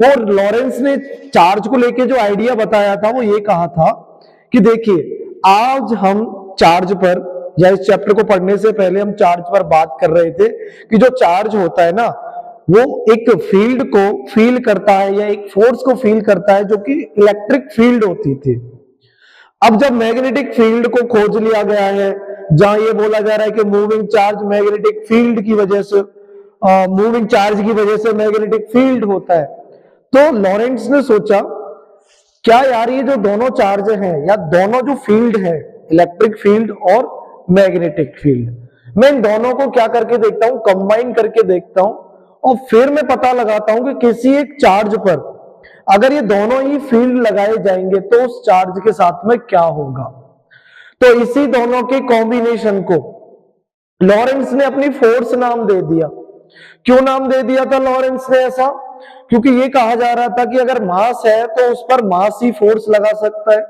और लॉरेंस ने चार्ज को लेके जो आइडिया बताया था वो ये कहा था कि देखिए, आज हम चार्ज पर, या इस चैप्टर को पढ़ने से पहले हम चार्ज पर बात कर रहे थे कि जो चार्ज होता है ना, वो एक फील्ड को फील करता है या एक फोर्स को फील करता है जो कि इलेक्ट्रिक फील्ड होती थी। अब जब मैग्नेटिक फील्ड को खोज लिया गया है, जहां ये बोला जा रहा है कि मूविंग चार्ज मैग्नेटिक फील्ड की वजह से, मूविंग चार्ज की वजह से मैग्नेटिक फील्ड होता है, तो लॉरेंट्ज ने सोचा क्या यार ये जो दोनों चार्ज हैं या दोनों जो फील्ड है, इलेक्ट्रिक फील्ड और मैग्नेटिक फील्ड, मैं इन दोनों को क्या करके देखता हूं, कंबाइन करके देखता हूं, और फिर मैं पता लगाता हूं कि किसी एक चार्ज पर अगर ये दोनों ही फील्ड लगाए जाएंगे तो उस चार्ज के साथ में क्या होगा। तो इसी दोनों के कॉम्बिनेशन को लॉरेंस ने अपनी फोर्स नाम दे दिया। क्यों नाम दे दिया था लॉरेंस ने ऐसा? क्योंकि ये कहा जा रहा था कि अगर मास है तो उस पर मास ही फोर्स लगा सकता है,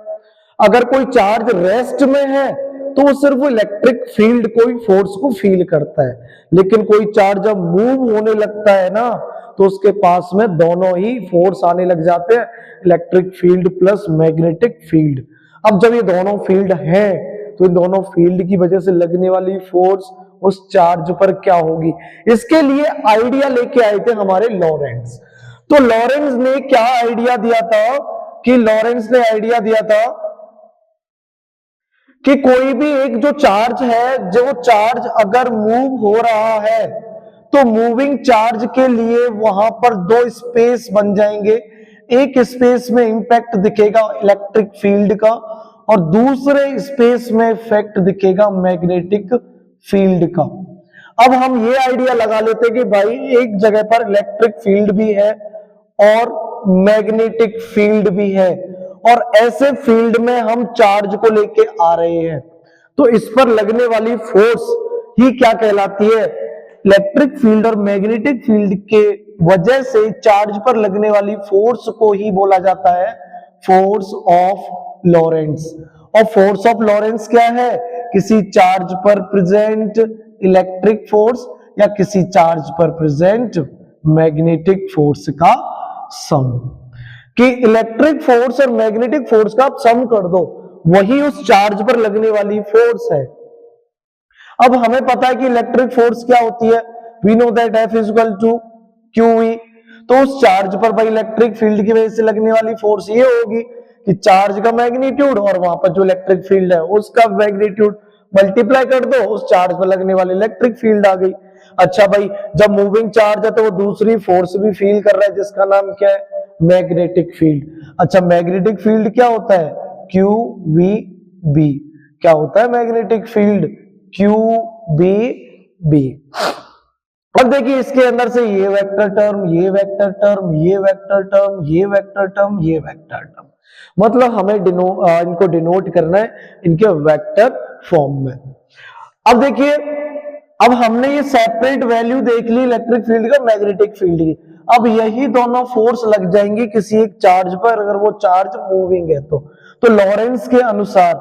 अगर कोई चार्ज रेस्ट में है तो वो सिर्फ इलेक्ट्रिक फील्ड को ही फोर्स को फील करता है, लेकिन कोई चार्ज जब मूव होने लगता है ना तो उसके पास में दोनों ही फोर्स आने लग जाते हैं, electric field plus magnetic field. अब जब ये दोनों फील्ड हैं तो इन दोनों फील्ड की वजह से लगने वाली फोर्स उस चार्ज पर क्या होगी, इसके लिए आइडिया लेके आए थे हमारे लॉरेंट्ज। तो लॉरेंट्ज ने क्या आइडिया दिया था कि लॉरेंट्ज ने आइडिया दिया था कि कोई भी एक जो चार्ज है, जो चार्ज अगर मूव हो रहा है तो मूविंग चार्ज के लिए वहां पर दो स्पेस बन जाएंगे। एक स्पेस में इंपैक्ट दिखेगा इलेक्ट्रिक फील्ड का और दूसरे स्पेस में इफेक्ट दिखेगा मैग्नेटिक फील्ड का। अब हम ये आइडिया लगा लेते कि भाई एक जगह पर इलेक्ट्रिक फील्ड भी है और मैग्नेटिक फील्ड भी है, और ऐसे फील्ड में हम चार्ज को लेके आ रहे हैं, तो इस पर लगने वाली फोर्स ही क्या कहलाती है, इलेक्ट्रिक फील्ड और मैग्नेटिक फील्ड के वजह से चार्ज पर लगने वाली फोर्स को ही बोला जाता है फोर्स ऑफ लॉरेंट्ज। और फोर्स ऑफ लॉरेंट्ज क्या है? किसी चार्ज पर प्रेजेंट इलेक्ट्रिक फोर्स या किसी चार्ज पर प्रेजेंट मैग्नेटिक फोर्स का सम। कि इलेक्ट्रिक फोर्स और मैग्नेटिक फोर्स का आप सम कर दो, वही उस चार्ज पर लगने वाली फोर्स है। अब हमें पता है कि इलेक्ट्रिक फोर्स क्या होती है, we know that F is equal to QE। तो उस चार्ज पर भाई इलेक्ट्रिक फील्ड की वजह से लगने वाली फोर्स ये होगी कि चार्ज का मैग्नीट्यूड और वहां पर जो इलेक्ट्रिक फील्ड है उसका मैग्नीट्यूड मल्टीप्लाई कर दो, उस चार्ज पर लगने वाली इलेक्ट्रिक फील्ड आ गई। अच्छा भाई, जब मूविंग चार्ज है तो वो दूसरी फोर्स भी फील कर रहा है जिसका नाम क्या है, मैग्नेटिक फील्ड। अच्छा, मैग्नेटिक फील्ड क्या होता है, QVB। क्या होता है मैग्नेटिक फील्ड, QVB। अब देखिए इसके अंदर से ये वेक्टर टर्म, ये वेक्टर टर्म, ये वेक्टर टर्म, ये वेक्टर टर्म, ये वेक्टर टर्म, मतलब हमें इनको डिनोट करना है इनके वेक्टर फॉर्म में। अब देखिए, अब हमने ये सेपरेट वैल्यू देख ली इलेक्ट्रिक फील्ड का, मैग्नेटिक फील्ड की। अब यही दोनों फोर्स लग जाएंगे किसी एक चार्ज पर अगर वो चार्ज मूविंग है तो लॉरेंट्ज के अनुसार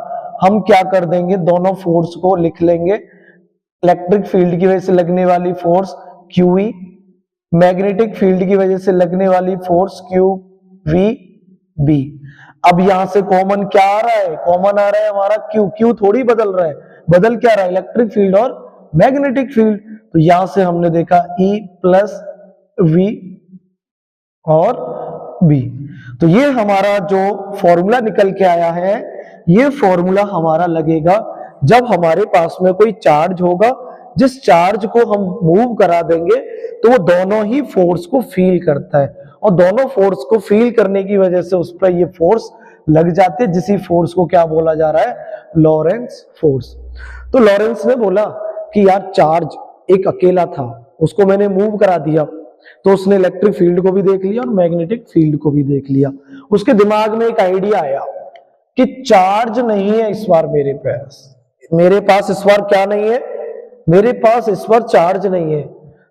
हम क्या कर देंगे, दोनों फोर्स को लिख लेंगे। इलेक्ट्रिक फील्ड की वजह से लगने वाली फोर्स QE, मैग्नेटिक फील्ड की वजह से लगने वाली फोर्स QVB। अब यहां से कॉमन क्या आ रहा है, कॉमन आ रहा है हमारा Q थोड़ी बदल रहा है, बदल क्या रहा है, इलेक्ट्रिक फील्ड और मैग्नेटिक फील्ड। तो यहां से हमने देखा E प्लस V और B। तो ये हमारा जो फॉर्मूला निकल के आया है, ये फॉर्मूला हमारा लगेगा जब हमारे पास में कोई चार्ज होगा, जिस चार्ज को हम मूव करा देंगे तो वो दोनों ही फोर्स को फील करता है, और दोनों फोर्स को फील करने की वजह से उस पर ये फोर्स लग जाती है, जिसी फोर्स को क्या बोला जा रहा है, लॉरेंट्ज फोर्स। तो लॉरेंट्ज ने बोला कि यार चार्ज एक अकेला था, उसको मैंने मूव करा दिया, तो उसने इलेक्ट्रिक फील्ड को भी देख लिया और मैग्नेटिक फील्ड को भी देख लिया। उसके दिमाग में एक आइडिया आया कि चार्ज नहीं है इस बार मेरे पास इस बार क्या नहीं है, मेरे पास इस बार चार्ज नहीं है।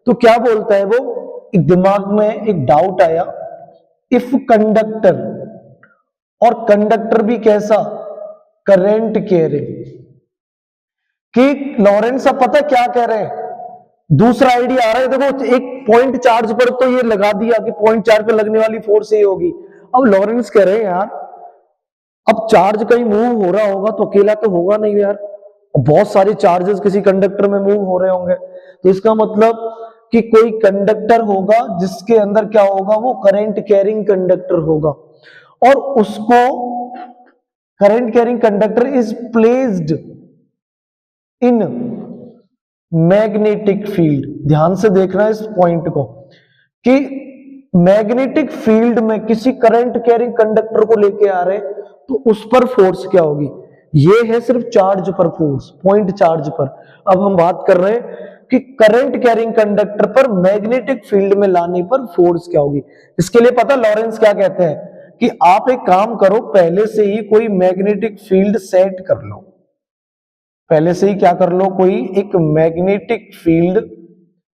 तो क्या बोलता है वो, एक दिमाग में एक डाउट आया, इफ कंडक्टर, और कंडक्टर भी कैसा, करंट कैरिंग। कि लॉरेंट्ज अब पता क्या कह रहे हैं दूसरा आइडिया आ रहा है, देखो एक पॉइंट चार्ज पर तो ये लगा दिया कि पॉइंट चार्ज पर लगने वाली फोर्स ये होगी। अब लॉरेंस कह रहे हैं यार, अब चार्ज कहीं मूव हो रहा होगा तो अकेला तो होगा नहीं यार, बहुत सारे चार्जेस किसी कंडक्टर में मूव हो रहे होंगे, तो इसका मतलब कि कोई कंडक्टर होगा जिसके अंदर क्या होगा, वो करंट कैरिंग कंडक्टर होगा, और उसको current carrying conductor is placed in magnetic field. ध्यान से देखना इस पॉइंट को कि मैग्नेटिक फील्ड में किसी करंट कैरिंग कंडक्टर को लेके आ रहे तो उस पर फोर्स क्या होगी। ये है सिर्फ चार्ज पर फोर्स, पॉइंट चार्ज पर। अब हम बात कर रहे हैं कि करंट कैरिंग कंडक्टर पर मैग्नेटिक फील्ड में लाने पर फोर्स क्या होगी। इसके लिए पता लॉरेंस क्या कहते हैं कि आप एक काम करो, पहले से ही कोई मैग्नेटिक फील्ड सेट कर लो, पहले से ही क्या कर लो, कोई एक मैग्नेटिक फील्ड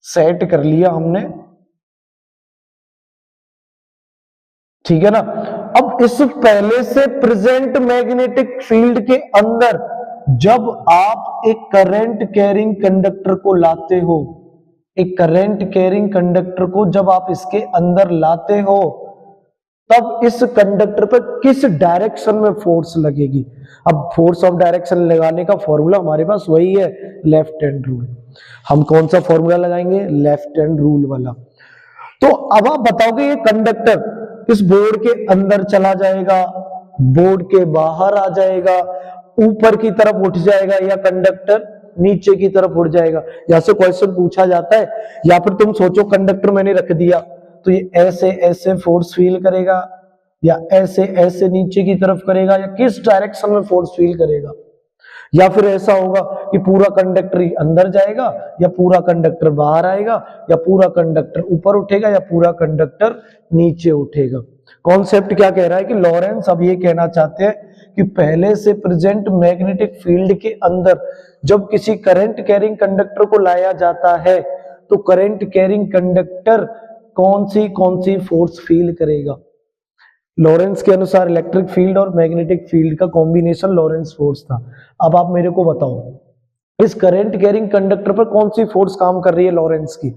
सेट कर लिया हमने, ठीक है ना। अब इस पहले से प्रेजेंट मैग्नेटिक फील्ड के अंदर जब आप एक करंट कैरिंग कंडक्टर को लाते हो, एक करंट कैरिंग कंडक्टर को जब आप इसके अंदर लाते हो, तब इस कंडक्टर पर किस डायरेक्शन में फोर्स लगेगी। अब फोर्स ऑफ डायरेक्शन लगाने का फॉर्मूला हमारे पास वही है, लेफ्ट हैंड रूल। हम कौन सा फॉर्मूला लगाएंगे, लेफ्ट हैंड रूल वाला। तो अब आप बताओगे ये कंडक्टर इस बोर्ड के अंदर चला जाएगा, बोर्ड के बाहर आ जाएगा, ऊपर की तरफ उठ जाएगा, या कंडक्टर नीचे की तरफ उठ जाएगा। यहां से क्वेश्चन पूछा जाता है, या फिर तुम सोचो कंडक्टर मैंने रख दिया तो ये ऐसे ऐसे फोर्स फील करेगा, या ऐसे ऐसे नीचे की तरफ करेगा, या किस डायरेक्शन में फोर्स फील करेगा। या फिर ऐसा होगा कि पूरा कंडक्टर ही अंदर जाएगा, या पूरा कंडक्टर बाहर आएगा, या पूरा कंडक्टर ऊपर उठेगा, या पूरा कंडक्टर नीचे उठेगा। कॉन्सेप्ट क्या कह रहा है कि लॉरेंस अब ये कहना चाहते हैं कि पहले से प्रेजेंट मैग्नेटिक फील्ड के अंदर जब किसी करंट कैरिंग कंडक्टर को लाया जाता है तो करंट कैरिंग कंडक्टर कौन सी फोर्स फील करेगा। लॉरेंस के अनुसार इलेक्ट्रिक फील्ड और मैग्नेटिक फील्ड का कॉम्बिनेशन लॉरेंस फोर्स था। अब आप मेरे को बताओ इस करंट कैरिंग कंडक्टर पर कौन सी फोर्स काम कर रही है, लॉरेंस की।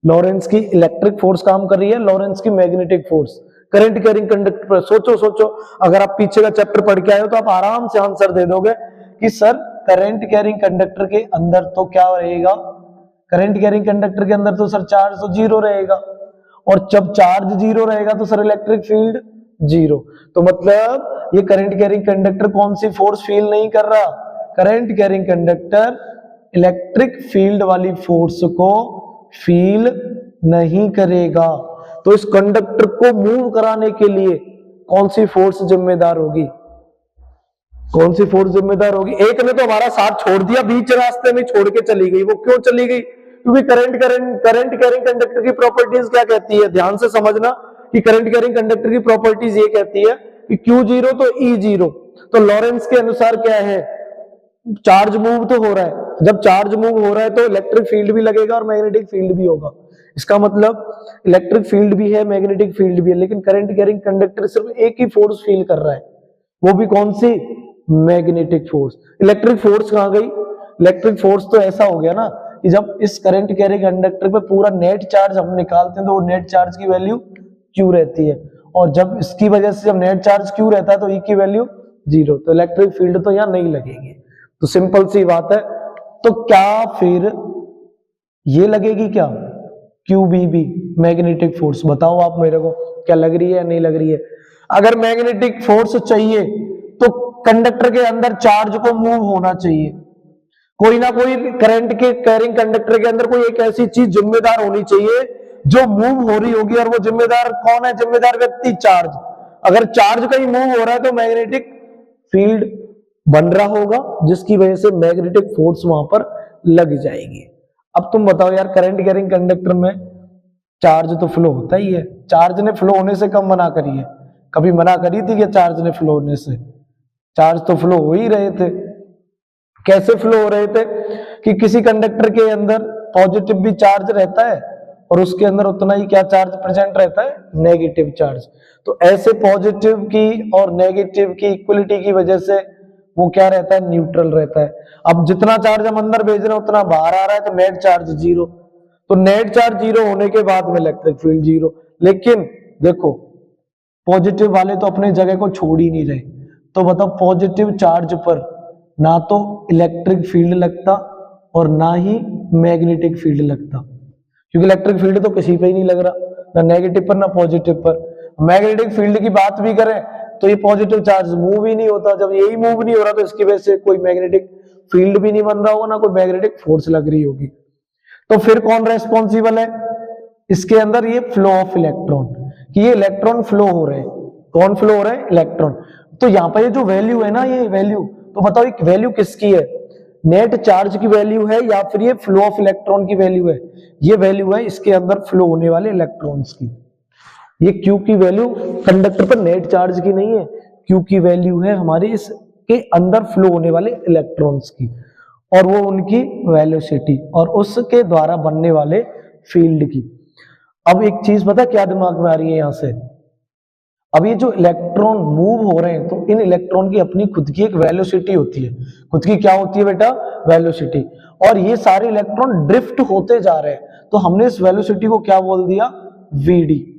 लॉरेंस की इलेक्ट्रिक फोर्स काम कर रही है, लॉरेंस की magnetic force. Current carrying conductor पर सोचो, अगर आप पीछे का चैप्टर पढ़ के आए हो तो आप आराम से आंसर दे दोगे कि सर करंट कैरिंग कंडक्टर के अंदर तो क्या रहेगा, करंट कैरिंग कंडक्टर के अंदर तो सर चार्ज तो जीरो रहेगा, और जब चार्ज जीरो रहेगा तो सर इलेक्ट्रिक फील्ड जीरो। तो मतलब ये करंट कैरिंग कंडक्टर कौन सी फोर्स फील नहीं कर रहा, current carrying conductor electric field वाली फोर्स को फील नहीं करेगा। तो इस कंडक्टर को मूव कराने के लिए कौन सी फोर्स जिम्मेदार होगी, कौन सी फोर्स जिम्मेदार होगी। एक ने तो हमारा साथ छोड़ दिया, बीच रास्ते में छोड़ के चली गई। वो क्यों चली गई, क्योंकि करंट कैरिंग कंडक्टर की प्रॉपर्टीज क्या कहती है, ध्यान से समझना कि करंट कैरिंग कंडक्टर की प्रॉपर्टीज ये कहती है कि Q0 तो E0। तो लॉरेंस के अनुसार क्या है, चार्ज मूव तो हो रहा है, जब चार्ज मूव हो रहा है तो इलेक्ट्रिक फील्ड भी लगेगा और मैग्नेटिक फील्ड भी होगा। इसका मतलब इलेक्ट्रिक फील्ड भी है, मैग्नेटिक फील्ड भी है, लेकिन करंट कैरिंग कंडक्टर सिर्फ एक ही फोर्स फील कर रहा है, वो भी कौन सी, मैग्नेटिक फोर्स। इलेक्ट्रिक फोर्स कहां गई, इलेक्ट्रिक फोर्स तो ऐसा हो गया ना कि जब इस करंट कैरिंग कंडक्टर पे पूरा नेट चार्ज हम निकालते हैं तो वो नेट चार्ज की वैल्यू Q रहती है, और जब इसकी वजह से जब नेट चार्ज Q रहता है तो E की वैल्यू जीरो, तो इलेक्ट्रिक फील्ड तो यहां नहीं लगेगी। तो सिंपल सी बात है, तो क्या फिर ये लगेगी क्या, QBB मैग्नेटिक फोर्स। बताओ आप मेरे को क्या लग रही है या नहीं लग रही है। अगर मैग्नेटिक फोर्स चाहिए तो कंडक्टर के अंदर चार्ज को मूव होना चाहिए, कोई ना कोई करंट के कैरिंग कंडक्टर के अंदर कोई एक ऐसी चीज जिम्मेदार होनी चाहिए जो मूव हो रही होगी, और वो जिम्मेदार कौन है, जिम्मेदार व्यक्ति चार्ज। अगर चार्ज कहीं मूव हो रहा है तो मैग्नेटिक फील्ड बन रहा होगा, जिसकी वजह से मैग्नेटिक फोर्स वहां पर लग जाएगी। अब तुम बताओ यार, करंट कैरिंग कंडक्टर में चार्ज तो फ्लो होता ही है, चार्ज ने फ्लो होने से कब मना करी है, कभी मना करी थी कि चार्ज ने फ्लो होने से, चार्ज तो फ्लो हो ही रहे थे। कैसे फ्लो हो रहे थे कि किसी कंडक्टर के अंदर पॉजिटिव भी चार्ज रहता है और उसके अंदर उतना ही क्या चार्ज प्रेजेंट रहता है, नेगेटिव चार्ज। तो ऐसे पॉजिटिव की और नेगेटिव की इक्वलिटी की वजह से वो क्या रहता है, न्यूट्रल रहता है। अब जितना चार्ज हम अंदर भेज रहे हैं उतना बाहर आ रहा है, तो नेट चार्ज जीरो। तो नेट चार्ज जीरो होने के बाद में इलेक्ट्रिक फील्ड जीरो। लेकिन देखो पॉजिटिव वाले तो अपने जगह को छोड़ ही नहीं रहे, तो बताओ पॉजिटिव चार्ज पर ना तो इलेक्ट्रिक फील्ड लगता और ना ही मैग्नेटिक फील्ड लगता, क्योंकि इलेक्ट्रिक फील्ड तो किसी पे ही नहीं लग रहा, ना नेगेटिव पर ना पॉजिटिव पर। मैग्नेटिक फील्ड की बात भी करें तो ये पॉजिटिव चार्ज मूव ही नहीं होता, जब यही मूव नहीं हो रहा तो इसकी वजह से कोई मैग्नेटिक फील्ड भी नहीं बन रहा होगा, ना कोई मैग्नेटिक फोर्स लग रही होगी। तो फिर कौन रेस्पॉन्सिबल है इसके अंदर? ये फ्लो ऑफ इलेक्ट्रॉन, कि ये इलेक्ट्रॉन फ्लो हो रहे हैं। कौन फ्लो हो रहे हैं? इलेक्ट्रॉन। तो यहाँ पर ये जो वैल्यू है ना, ये वैल्यू, तो बताओ ये वैल्यू किसकी है? नेट चार्ज की वैल्यू है या फिर ये फ्लो ऑफ इलेक्ट्रॉन की वैल्यू है? ये वैल्यू है इसके अंदर फ्लो होने वाले इलेक्ट्रॉन्स की। ये Q की वैल्यू कंडक्टर पर नेट चार्ज की नहीं है, Q की वैल्यू है हमारे इसके अंदर फ्लो होने वाले इलेक्ट्रॉन्स की, और वो उनकी वेलोसिटी और उसके द्वारा बनने वाले फील्ड की। अब एक चीज पता क्या दिमाग में आ रही है यहां से? अब ये जो इलेक्ट्रॉन मूव हो रहे हैं, तो इन इलेक्ट्रॉन की अपनी खुद की एक वेलोसिटी होती है। खुद की क्या होती है बेटा? वेलोसिटी। और ये सारे इलेक्ट्रॉन ड्रिफ्ट होते जा रहे हैं, तो हमने इस वेलोसिटी को क्या बोल दिया? वीडी।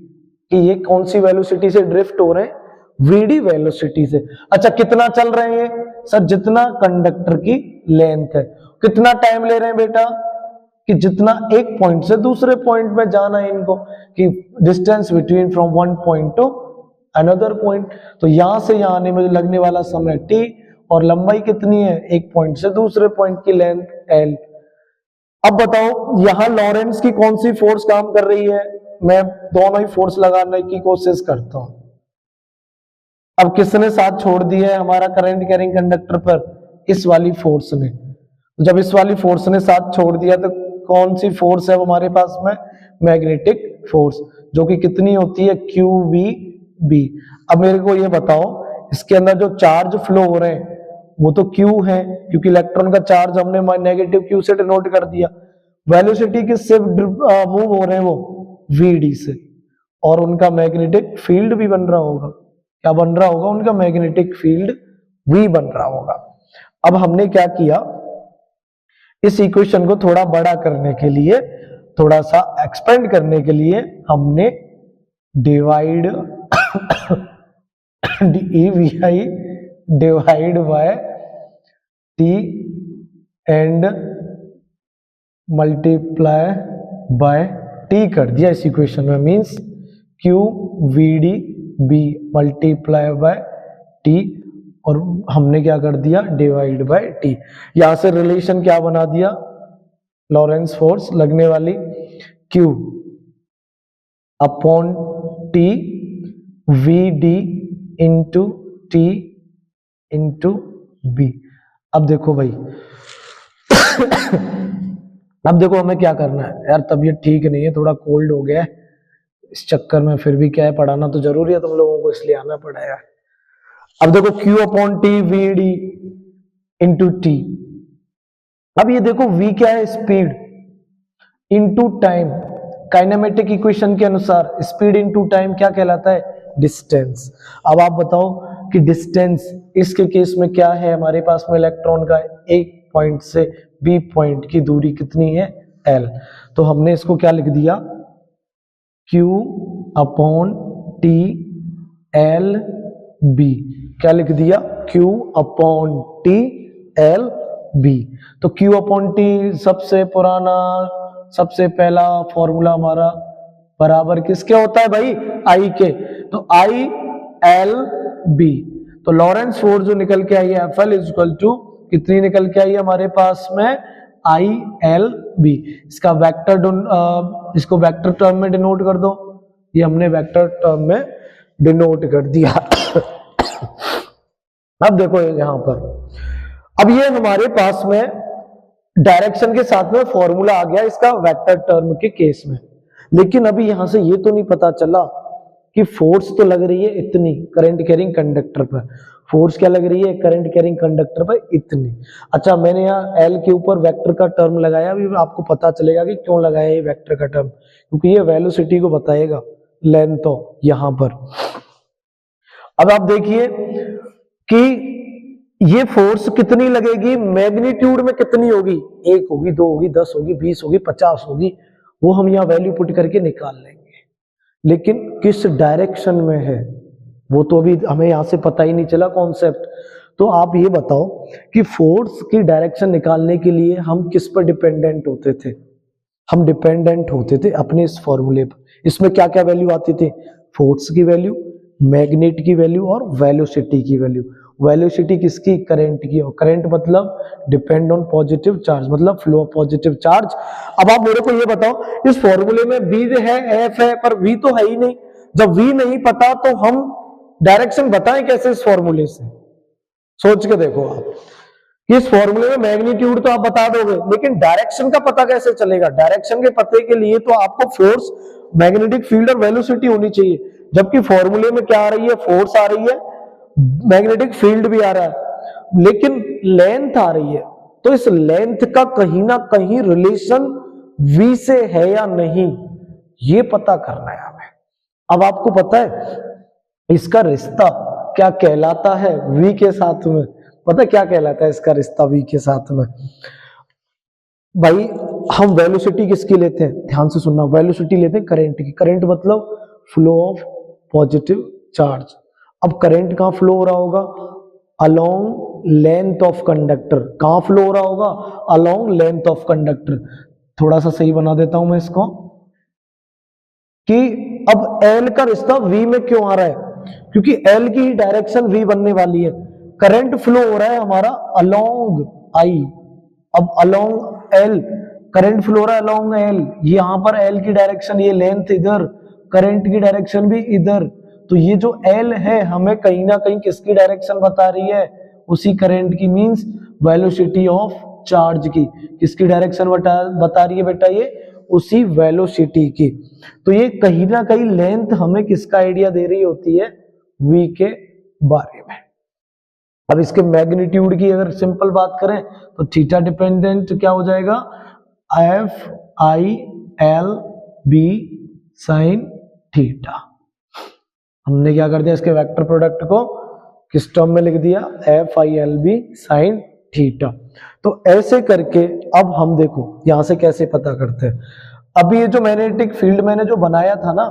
कि ये कौन सी वेलोसिटी से ड्रिफ्ट हो रहे हैं? वीडी वेलोसिटी से। अच्छा, कितना चल रहे हैं सर? जितना कंडक्टर की लेंथ है। कितना टाइम ले रहे हैं बेटा? कि जितना एक पॉइंट से दूसरे पॉइंट में जाना है इनको, कि distance between from one point two another point. तो यहां से यहां आने में लगने वाला समय t, और लंबाई कितनी है? एक पॉइंट से दूसरे पॉइंट की लेंथ l। अब बताओ यहां लॉरेंस की कौन सी फोर्स काम कर रही है? मैं दोनों ही फोर्स लगाने की कोशिश करता हूं। अब किसने साथ छोड़ दिया है हमारा करंट कैरिंग कंडक्टर पर? इस वाली फोर्स ने। जब इस वाली फोर्स ने साथ छोड़ दिया तो कौन सी फोर्स है हमारे पास में? मैग्नेटिक फोर्स, जो कि कितनी होती है? QVB। अब मेरे को ये बताओ इसके अंदर जो चार्ज फ्लो हो रहे हैं वो तो Q है, क्योंकि इलेक्ट्रॉन का चार्ज हमने नेगेटिव Q से डिनोट कर दिया। वेलोसिटी किससे मूव हो रहे हैं? वो VD से। और उनका मैग्नेटिक फील्ड भी बन रहा होगा। क्या बन रहा होगा? उनका मैग्नेटिक फील्ड भी बन रहा होगा। अब हमने क्या किया, इस इक्वेशन को थोड़ा बड़ा करने के लिए, थोड़ा सा एक्सपेंड करने के लिए हमने divide DEVI divide by T and multiply by T कर दिया इस इक्वेशन में। Means QVDB multiply by T, और हमने क्या कर दिया? Divide by T। यहां से रिलेशन क्या बना दिया? लॉरेंस फोर्स लगने वाली Q upon T VD into T into B। अब देखो भाई अब देखो हमें क्या करना है यार, तबीयत ठीक नहीं है, थोड़ा कोल्ड हो गया है, इस चक्कर में फिर भी क्या है, पढ़ाना तो जरूरी है तुम लोगों को, इसलिए आना पड़ेगा। अब देखो Q upon T VD into T। अब ये देखो V क्या है? Speed into time. Kinematic equation के अनुसार स्पीड इंटू टाइम क्या कहलाता है? डिस्टेंस। अब आप बताओ कि डिस्टेंस इसके केस में क्या है हमारे पास में? इलेक्ट्रॉन का एक पॉइंट से B पॉइंट की दूरी कितनी है? L। तो हमने इसको क्या लिख दिया? Q upon T L B। क्या लिख दिया? Q upon T L B। तो Q अपॉन T सबसे पुराना, सबसे पहला फॉर्मूला हमारा बराबर किसके होता है भाई? I के। तो I L B। तो लॉरेंस फोर्स जो निकल के आई है FL इक्वल टू कितनी निकल के आई है हमारे पास में? I L B। इसका वेक्टर इसको वेक्टर टर्म में डिनोट कर दो। ये हमने वेक्टर टर्म में डिनोट कर दिया। अब देखो यहां पर, अब ये हमारे पास में डायरेक्शन के साथ में फॉर्मूला आ गया इसका वेक्टर टर्म के केस में। लेकिन अभी यहां से ये तो नहीं पता चला कि फोर्स तो लग रही है इतनी करंट कैरिंग कंडक्टर पर। फोर्स क्या लग रही है? करंट कैरिंग कंडक्टर पर इतनी। अच्छा, मैंने यहाँ L के ऊपर वेक्टर का टर्म लगाया, अभी आपको पता चलेगा कि क्यों लगाया ये वेक्टर का टर्म, क्योंकि ये वेलोसिटी को बताएगा, लेंथ ऑफ यहां पर। अब आप देखिए कि ये फोर्स कितनी लगेगी, मैग्नीट्यूड में कितनी होगी? 1 होगी, 2 होगी, 10 होगी, 20 होगी, 50 होगी, वो हम यहाँ वैल्यू पुट करके निकाल लेंगे, लेकिन किस डायरेक्शन में है वो तो अभी हमें यहाँ से पता ही नहीं चला कॉन्सेप्ट। तो आप ये बताओ कि फोर्स की डायरेक्शन निकालने के लिए हम किस पर डिपेंडेंट होते थे? हम डिपेंडेंट होते थे अपने इस फॉर्मूले पर। इसमें क्या क्या वैल्यू आती थी? फोर्स की वैल्यू, मैग्नेट की वैल्यू और वेलोसिटी की वैल्यू। वेलोसिटी किसकी? करंट की। और करंट मतलब डिपेंड ऑन पॉजिटिव चार्ज, मतलब फ्लो ऑफ पॉजिटिव चार्ज। अब आप मेरे को ये बताओ, इस फॉर्मूले में बी है, एफ है, पर वी तो है ही नहीं। जब वी नहीं पता तो हम डायरेक्शन बताएं कैसे इस फॉर्मूले से? सोच के देखो आप, इस फॉर्मूले में मैग्नीट्यूड तो आप बता दोगे, लेकिन डायरेक्शन का पता कैसे चलेगा? डायरेक्शन के पते के लिए तो आपको फोर्स, मैग्नेटिक फील्ड और वेलोसिटी होनी चाहिए, जबकि फॉर्मूले में क्या आ रही है? फोर्स आ रही है, मैग्नेटिक फील्ड भी आ रहा है, लेकिन लेंथ आ रही है। तो इस लेंथ का कहीं ना कहीं रिलेशन v से है या नहीं, ये पता करना है हमें। अब आपको पता है इसका रिश्ता क्या कहलाता है v के साथ में? पता है क्या कहलाता है इसका रिश्ता v के साथ में? भाई हम वेलोसिटी किसकी लेते हैं? ध्यान से सुनना, वेलोसिटी लेते हैं करंट की। करंट मतलब फ्लो ऑफ पॉजिटिव चार्ज। अब करंट कहां फ्लो हो रहा होगा? Along length of conductor. कहां फ्लो हो रहा होगा? Along length of conductor. थोड़ा सा सही बना देता हूं मैं इसको, कि अब L का रिश्ता V में क्यों आ रहा है? क्योंकि L की डायरेक्शन V बनने वाली है। करंट फ्लो हो रहा है हमारा अलोंग I। अब अलोंग L करंट फ्लो हो रहा है अलोंग L, यहां पर L की डायरेक्शन, ये लेंथ इधर, करंट की डायरेक्शन भी इधर। तो ये जो L है हमें कहीं ना कहीं किसकी डायरेक्शन बता रही है? उसी करंट की, मींस वेलोसिटी ऑफ चार्ज की। किसकी डायरेक्शन बता रही है बेटा? ये उसी वेलोसिटी की। तो ये कहीं ना कहीं लेंथ हमें किसका आइडिया दे रही होती है? v के बारे में। अब इसके मैग्नीट्यूड की अगर सिंपल बात करें तो थीटा डिपेंडेंट क्या हो जाएगा? F I L B sine theta. हमने क्या कर दिया? इसके वेक्टर प्रोडक्ट को किस टर्म में लिख दिया? F I L B sine theta. तो ऐसे करके अब हम देखो यहां से कैसे पता करते हैं। अभी ये जो मैग्नेटिक फील्ड मैंने जो बनाया था ना,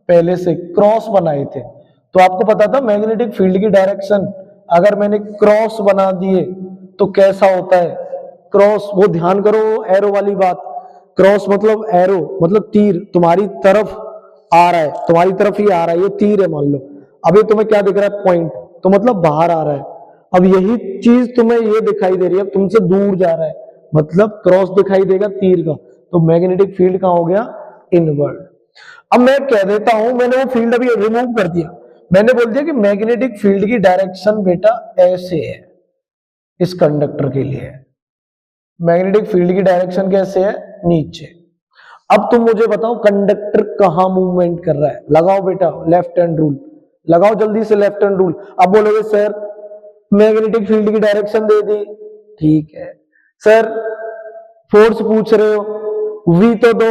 पहले से क्रॉस बनाए थे, तो आपको पता था मैग्नेटिक फील्ड की डायरेक्शन अगर मैंने क्रॉस बना दिए तो कैसा होता है? क्रॉस, वो ध्यान करो एरो वाली बात। क्रॉस मतलब एरो, मतलब तीर तुम्हारी तरफ आ रहा है, तुम्हारी तरफ ही आ रहा है, ये तीर है मान लो। अब ये तुम्हें क्या दिख रहा है? पॉइंट, तो मतलब बाहर आ रहा है। अब यही चीज तुम्हें ये दिखाई दे रही है, अब तुमसे दूर जा रहा है, मतलब क्रॉस दिखाई देगा तीर का। तो मैग्नेटिक फील्ड कहां हो गया? इनवर्ड। अब मैं कह देता हूं, मैंने वो फील्ड अभी रिमूव कर दिया, मैंने बोल दिया कि मैग्नेटिक फील्ड की डायरेक्शन बेटा ऐसे है, इस कंडक्टर के लिए मैग्नेटिक फील्ड की डायरेक्शन कैसे है? नीचे। अब तुम मुझे बताओ कंडक्टर कहां मूवमेंट कर रहा है? लगाओ बेटा लेफ्ट हैंड रूल, लगाओ जल्दी से लेफ्ट हैंड रूल। अब बोलोगे सर मैग्नेटिक फील्ड की डायरेक्शन दे दी, ठीक है सर, फोर्स पूछ रहे हो, वी तो दो,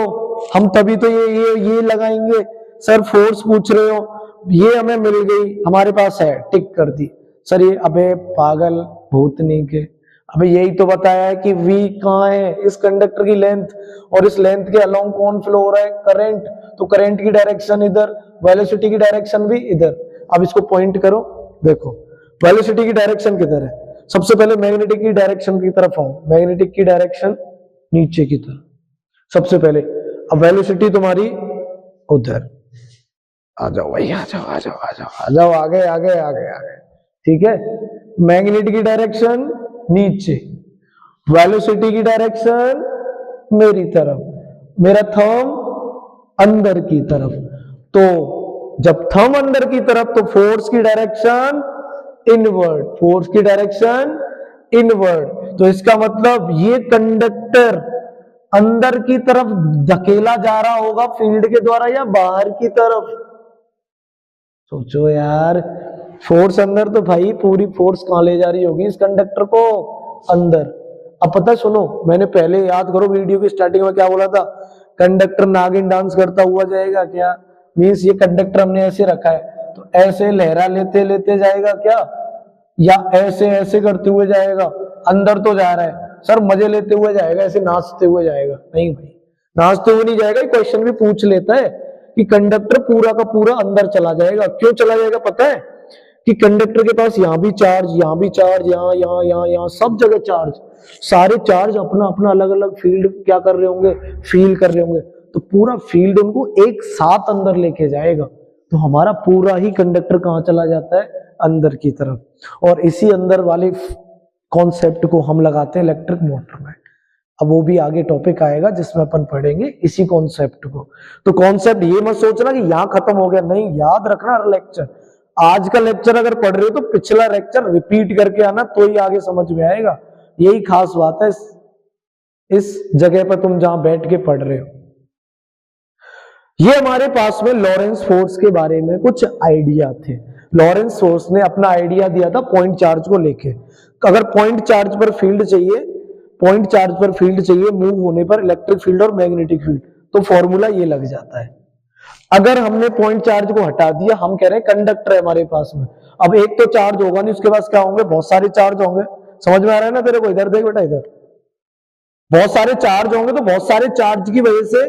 हम तभी तो ये लगाएंगे। सर फोर्स पूछ रहे हो, ये हमें मिल गई, हमारे पास है, टिक कर दी। सर ये अबे पागल भूतनी के, अबे यही तो बताया है कि v कहाँ है? इस कंडक्टर की लेंथ, और इस लेंथ के अलोंग कौन फ्लो हो रहा है? करंट। तो करंट की डायरेक्शन इधर, वेलोसिटी की डायरेक्शन भी इधर। अब इसको पॉइंट करो, देखो वेलोसिटी की डायरेक्शन किधर है? सबसे पहले मैग्नेटिक की डायरेक्शन की तरफ आओ, मैग्नेटिक की डायरेक्शन नीचे की तरफ सबसे पहले। अब वेलोसिटी तुम्हारी उधर। आ जाओ भाई, आ जाओ आ जाओ आ जाओ आ जाओ, आगे आगे आगे आगे, ठीक है। मैग्नेट की डायरेक्शन नीचे, वेलोसिटी की डायरेक्शन मेरी तरफ, मेरा थंब अंदर की तरफ। तो जब थंब अंदर की तरफ तो फोर्स की डायरेक्शन इनवर्ड, फोर्स की डायरेक्शन इनवर्ड। तो इसका मतलब ये कंडक्टर अंदर की तरफ धकेला जा रहा होगा फील्ड के द्वारा या बाहर की तरफ? सोचो यार, फोर्स अंदर, तो भाई पूरी फोर्स कहां ले जा रही होगी इस कंडक्टर को? अंदर। अब पता है, सुनो, मैंने पहले याद करो वीडियो की स्टार्टिंग में क्या बोला था? कंडक्टर नागिन डांस करता हुआ जाएगा क्या? मीन्स ये कंडक्टर हमने ऐसे रखा है तो ऐसे लहरा लेते लेते जाएगा क्या, या ऐसे ऐसे करते हुए जाएगा? अंदर तो जा रहा है सर, मजे लेते हुए जाएगा, ऐसे नाचते हुए जाएगा? नहीं भाई, नाच तो हो नहीं जाएगा, क्वेश्चन भी पूछ लेता है कि कंडक्टर पूरा का पूरा अंदर चला जाएगा। क्यों चला जाएगा पता है? कि कंडक्टर के पास यहाँ भी चार्ज, यहाँ भी चार्ज, यहाँ यहाँ यहाँ यहाँ सब जगह चार्ज, सारे चार्ज अपना अपना अलग अलग फील्ड क्या कर रहे होंगे, फील कर रहे होंगे, तो पूरा फील्ड उनको एक साथ अंदर लेके जाएगा। तो हमारा पूरा ही कंडक्टर कहाँ चला जाता है? अंदर की तरफ। और इसी अंदर वाले कॉन्सेप्ट को हम लगाते हैं इलेक्ट्रिक मोटर में। अब वो भी आगे टॉपिक आएगा जिसमें अपन पढ़ेंगे इसी कॉन्सेप्ट को। तो कॉन्सेप्ट ये मत सोचना कि यहाँ खत्म हो गया, नहीं, याद रखना हर लेक्चर। आज का लेक्चर अगर पढ़ रहे हो तो पिछला लेक्चर रिपीट करके आना, तो ही आगे समझ में आएगा। यही खास बात है इस जगह पर तुम जहां बैठ के पढ़ रहे हो। ये हमारे पास में लॉरेंस फोर्स के बारे में कुछ आइडिया थे। लॉरेंस फोर्स ने अपना आइडिया दिया था पॉइंट चार्ज को लेके। अगर पॉइंट चार्ज पर फील्ड चाहिए, पॉइंट चार्ज पर फील्ड चाहिए मूव होने पर, इलेक्ट्रिक फील्ड और मैग्नेटिक फील्ड, तो फॉर्मूला ये लग जाता है। अगर हमने पॉइंट चार्ज को हटा दिया, हम कह रहे हैं कंडक्टर है हमारे पास में, अब एक तो चार्ज होगा नहीं, उसके पास क्या होंगे? बहुत सारे चार्ज होंगे। समझ में आ रहा है ना तेरे को? इधर देख बेटा, इधर बहुत सारे चार्ज होंगे, तो बहुत सारे चार्ज की वजह से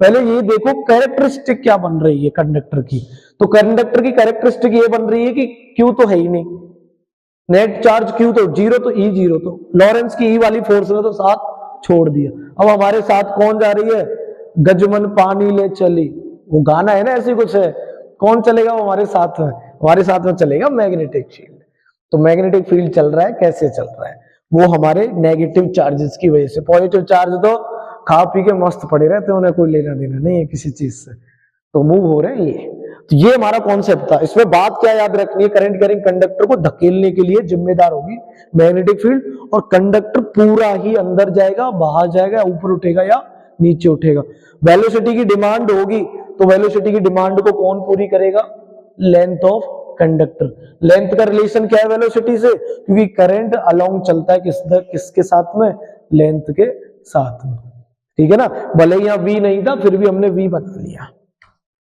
पहले ये देखो कैरेक्टरिस्टिक क्या बन रही है कंडक्टर की। तो कंडक्टर की कैरेक्टरिस्टिक ये बन रही है कि क्यू तो है ही नहीं, नेट चार्ज क्यू तो जीरो, तो ई जीरो, तो लॉरेंस की ई वाली फोर्स ने तो साथ छोड़ दिया। अब हमारे साथ कौन जा रही है? गजमन पानी ले चली, वो गाना है ना, ऐसी कुछ है। कौन चलेगा वो हमारे साथ में? हमारे साथ में चलेगा मैग्नेटिक फील्ड। तो मैग्नेटिक फील्ड चल रहा है, कैसे चल रहा है? वो हमारे नेगेटिव चार्जेस की वजह से। पॉजिटिव चार्ज तो खा पी के मस्त पड़े रहते हैं, उन्हें कोई लेना देना नहीं है किसी चीज से, तो मूव हो रहे हैं ये। तो ये हमारा कॉन्सेप्ट था। इसमें बात क्या याद रखनी है? करंट कैरिंग कंडक्टर को धकेलने के लिए जिम्मेदार होगी मैग्नेटिक फील्ड, और कंडक्टर पूरा ही अंदर जाएगा, बाहर जाएगा, ऊपर उठेगा या नीचे उठेगा। वेलोसिटी की डिमांड होगी, तो वेलोसिटी की डिमांड को कौन पूरी करेगा? Length of conductor. लेंथ का रिलेशन क्या है वेलोसिटी से? क्योंकि करंट अलोंग चलता है किसके साथ में? लेंथ के साथ में। ठीक है ना? भले यहाँ v नहीं था, फिर भी हमने v बना लिया।